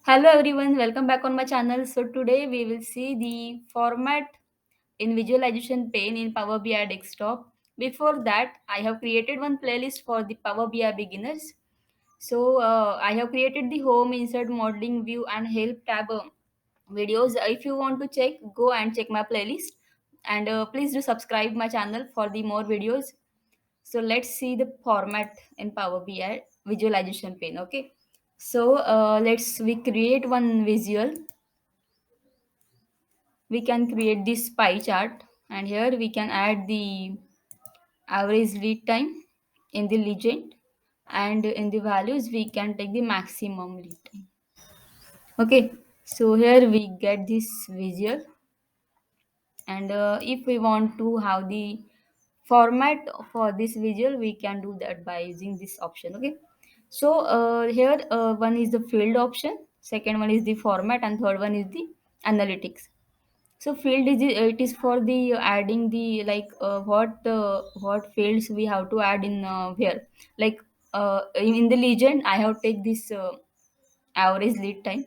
Hello everyone, welcome back on my channel. So today we will see the format in visualization pane in Power BI desktop. Before that, I have created one playlist for the Power BI beginners. I have created the home, insert, modeling view and help tab videos. If you want to check, go and check my playlist and please do subscribe my channel for the more videos. So let's see the format in Power BI visualization pane. Okay. Let's we create one visual. We can create this pie chart, and here we can add the average lead time in the legend, and in the values we can take the maximum lead time. Okay. So here we get this visual, and if we want to have the format for this visual, we can do that by using this option. Okay. Here one is the field option, second one is the format, and third one is the analytics. So field is it is for the adding the what fields we have to add in here. Like in the legend I have take this average lead time,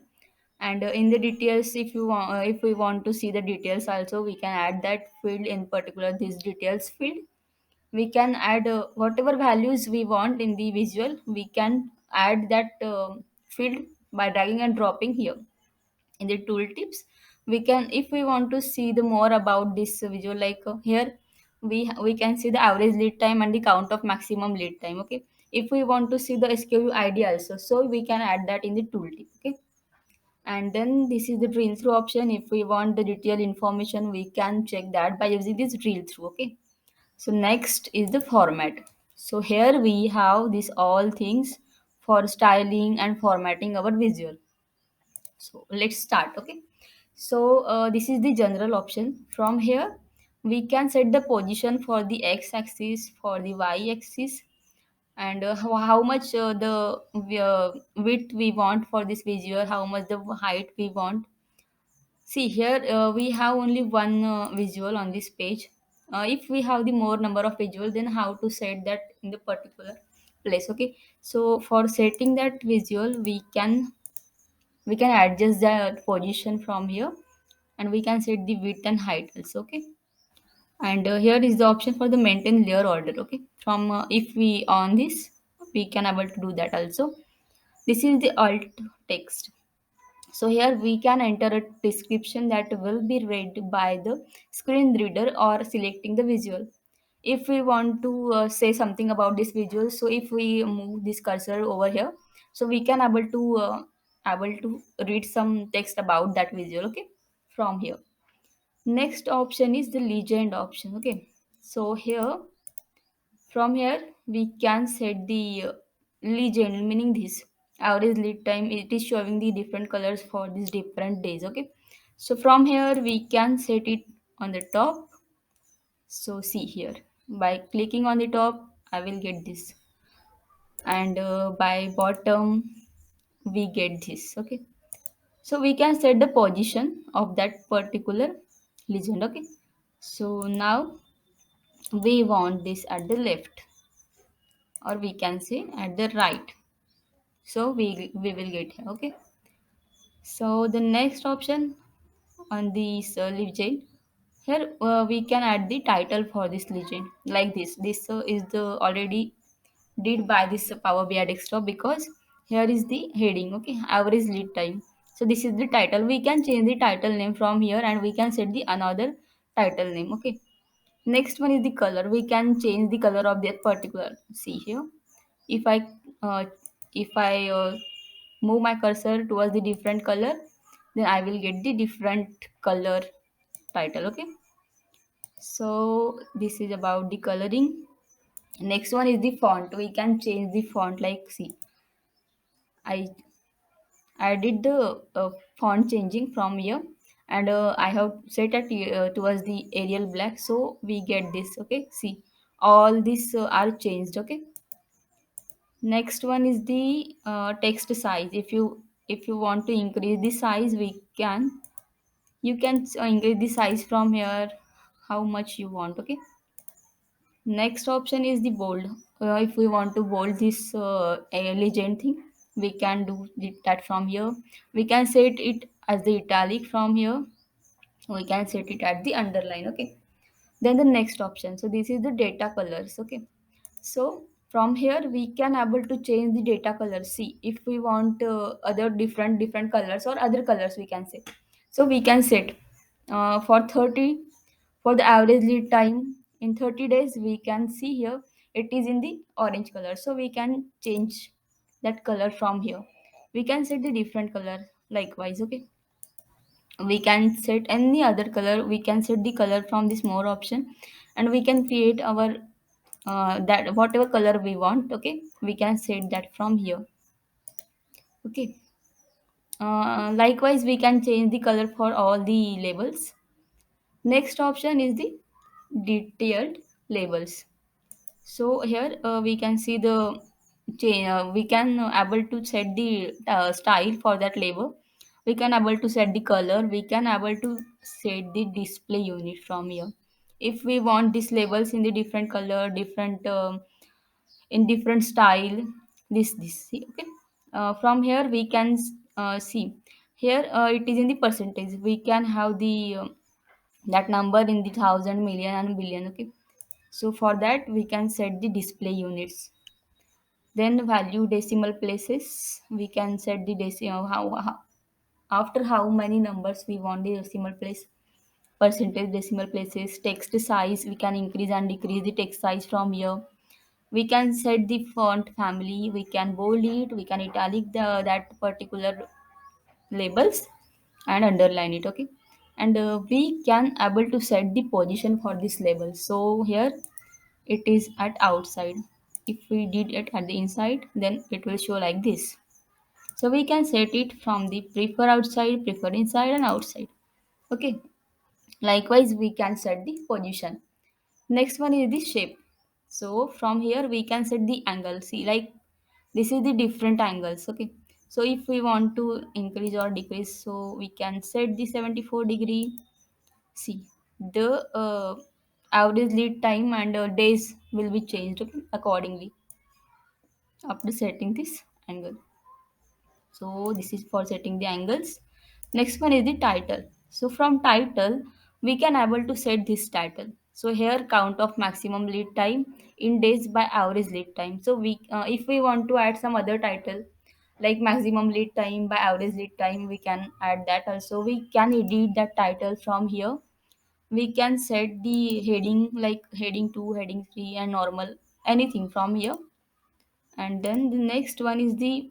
and in the details, if we want to see the details also, we can add that field, in particular this details field. We can add whatever values we want in the visual. We can add that field by dragging and dropping here in the tooltips. We can, if we want to see the more about this visual, here we can see the average lead time and the count of maximum lead time. Okay. If we want to see the SKU ID also, so we can add that in the tooltip. Okay. And then this is the drill through option. If we want the detailed information, we can check that by using this drill through. Okay. So next is the format. So here we have these all things for styling and formatting our visual. So let's start. Okay. This is the general option. From here we can set the position for the x axis, for the y axis, and how much width we want for this visual, how much the height we want. See here, we have only one visual on this page. If we have the more number of visual, then how to set that in the particular place. Okay. So for setting that visual, we can adjust the position from here, and we can set the width and height also. Okay. And here is the option for the maintain layer order. Okay. From if we on this, we can able to do that also. This is the alt text. So here we can enter a description that will be read by the screen reader or selecting the visual. If we want to say something about this visual, so if we move this cursor over here, so we can able to read some text about that visual. Okay. From here, next option is the legend option. Okay. So here, from here we can set the legend, meaning this average lead time. It is showing the different colors for these different days. Okay. So from here we can set it on the top. So see here, by clicking on the top, I will get this, and by bottom we get this. Okay. So we can set the position of that particular legend. Okay. So now we want this at the left, or we can say at the right. So we will get here. Okay. So the next option on this legend, here we can add the title for this legend, like this is the already did by this Power BI desktop, because here is the heading. Okay. Average lead time. So this is the title. We can change the title name from here, and we can set the another title name. Okay. Next one is the color. We can change the color of that particular. See here, if uh, I move my cursor towards the different color, then I will get the different color title. Okay. So this is about the coloring. Next one is the font. We can change the font, like see, I I did the font changing from here, and I have set it towards the Arial black, so we get this. Okay. See, all these are changed. Okay. Next one is the text size. If you want to increase the size, we can, you can increase the size from here how much you want. Okay. Next option is the bold. If we want to bold this legend thing, we can do that from here. We can set it as the italic from here. We can set it at the underline. Okay, then the next option, so this is the data colors. Okay, so from here we can able to change the data color. See, if we want other different colors or other colors, we can say. So we can set for 30, for the average lead time in 30 days, we can see here it is in the orange color. So we can change that color from here. We can set the different color likewise. Okay, we can set any other color. We can set the color from this more option, and we can create our that whatever color we want. Okay, we can set that from here. Okay, likewise we can change the color for all the labels. Next option is the detailed labels. So here we can see the we can able to set the style for that label. We can able to set the color. We can able to set the display unit from here. If we want these labels in the different color, different in different style, this see. Okay, from here we can see here it is in the percentage. We can have the that number in the thousand, million and billion. Okay, so for that we can set the display units. Then value decimal places, we can set the decimal how after how many numbers we want the decimal place. Percentage decimal places. Text size, we can increase and decrease the text size from here. We can set the font family, we can bold it, we can italic that particular labels and underline it. Okay, and we can able to set the position for this label. So here it is at outside. If we did it at the inside, then it will show like this. So we can set it from the prefer outside, prefer inside and outside. Okay, likewise we can set the position. Next one is the shape. So from here we can set the angle. See, like this is the different angles. Okay, so if we want to increase or decrease, so we can set the 74-degree. See, the average lead time and days will be changed, okay, accordingly after setting this angle. So this is for setting the angles. Next one is the title. So from title, we can able to set this title. So here count of maximum lead time in days by average lead time. So we if we want to add some other title like maximum lead time by average lead time, we can add that also. We can edit that title from here. We can set the heading like heading 2, heading 3 and normal, anything from here. And then the next one is the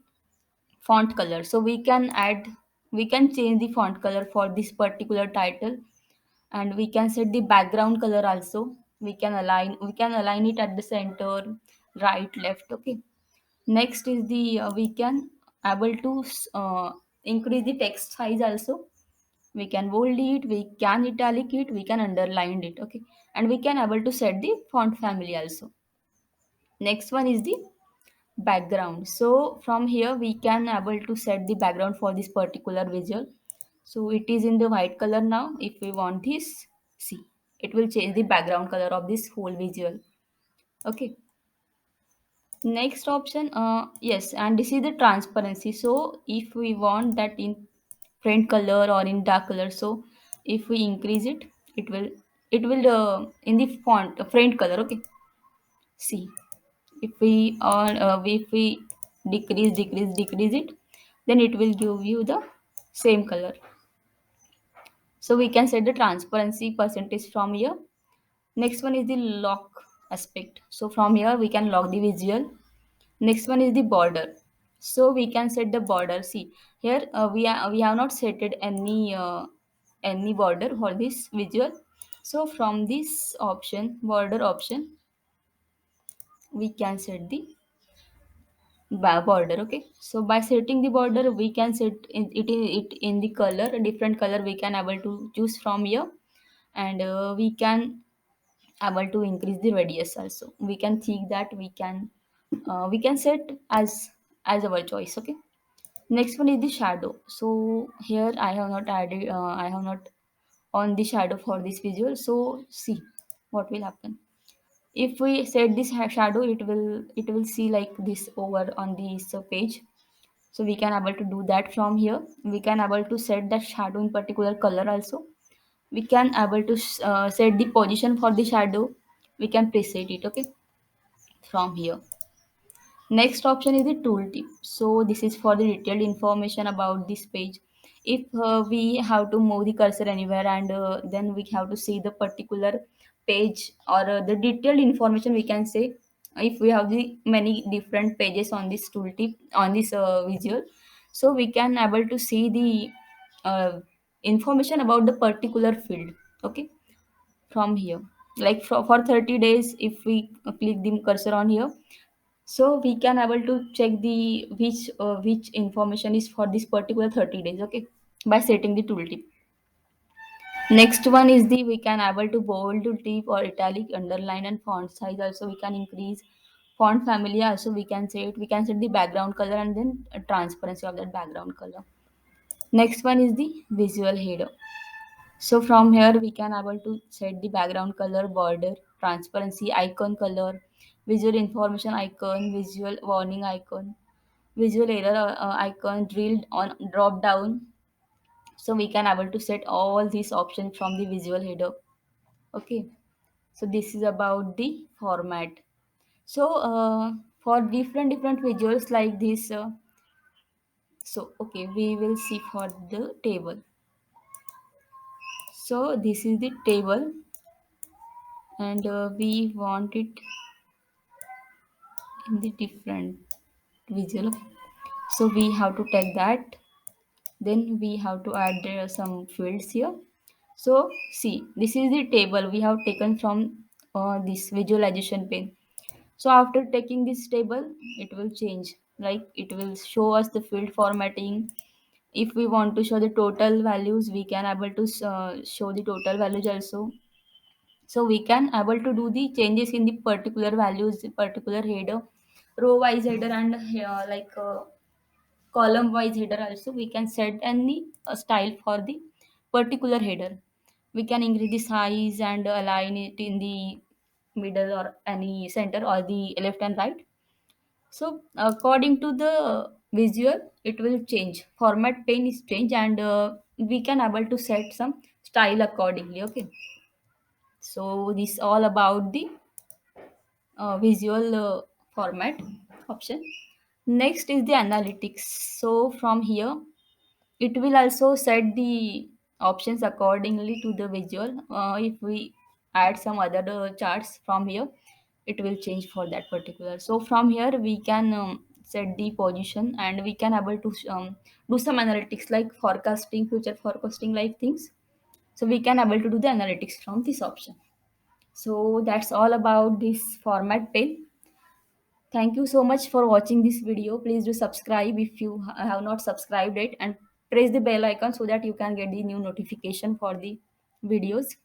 font color. So we can add, we can change the font color for this particular title, and we can set the background color also. We can align it at the center, right, left. Okay, next is the we can able to increase the text size also. We can bold it, we can italic it, we can underline it. Okay, and we can able to set the font family also. Next one is the background. So from here we can able to set the background for this particular visual. So it is in the white color now. If we want this, see, it will change the background color of this whole visual. Okay, next option, yes, and this is the transparency. So if we want that in faint color or in dark color, so if we increase it, it will in the font faint color. Okay, see, if we decrease it, then it will give you the same color. So we can set the transparency percentage from here. Next one is the lock aspect. So from here we can lock the visual. Next one is the border. So we can set the border. See, here we have not set it any border for this visual. So from this option, border option, we can set the border. Okay, so by setting the border, we can set it in the color, a different color we can able to choose from here. And we can able to increase the radius also. We can think that we can set as our choice. Okay, next one is the shadow. So here I have not added I have not on the shadow for this visual. So see what will happen. If we set this shadow, it will see like this over on this page. So we can able to do that from here. We can able to set that shadow in particular color also. We can able to set the position for the shadow. We can preset it, okay, from here. Next option is the tooltip. So this is for the detailed information about this page. If we have to move the cursor anywhere, and then we have to see the particular page, or the detailed information, we can say, if we have the many different pages on this tooltip, on this visual, so we can able to see the information about the particular field, okay, from here. Like for 30 days, if we click the cursor on here, so we can able to check the which information is for this particular 30 days, okay, by setting the tooltip. Next one is the we can able to bold, tip, or italic, underline, and font size also. We can increase font family also. We can say it. We can set the background color, and then transparency of that background color. Next one is the visual header. So from here we can able to set the background color, border, transparency, icon color, visual information icon, visual warning icon, visual error icon, drilled on drop down. So we can able to set all these options from the visual header. Okay. So this is about the format. So for different visuals like this, so okay, we will see for the table. So this is the table, and we want it in the different visual. So we have to take that. Then we have to add some fields here. So see, this is the table we have taken from this visualization pane. So after taking this table, it will change. Like it will show us the field formatting. If we want to show the total values, we can able to show the total values also. So we can able to do the changes in the particular values, the particular header, row wise header, and column wise header also. We can set any style for the particular header. We can increase the size and align it in the middle or any center or the left and right. So according to the visual, it will change. Format pane is change, and we can able to set some style accordingly. Okay. So this all about the visual format option. Next is the analytics. So from here, it will also set the options accordingly to the visual. If we add some other charts from here, it will change for that particular. So from here we can set the position, and we can able to do some analytics like forecasting, future forecasting like things. So we can able to do the analytics from this option. So that's all about this format pane. Thank you so much for watching this video. Please do subscribe if you have not subscribed it, and press the bell icon so that you can get the new notification for the videos.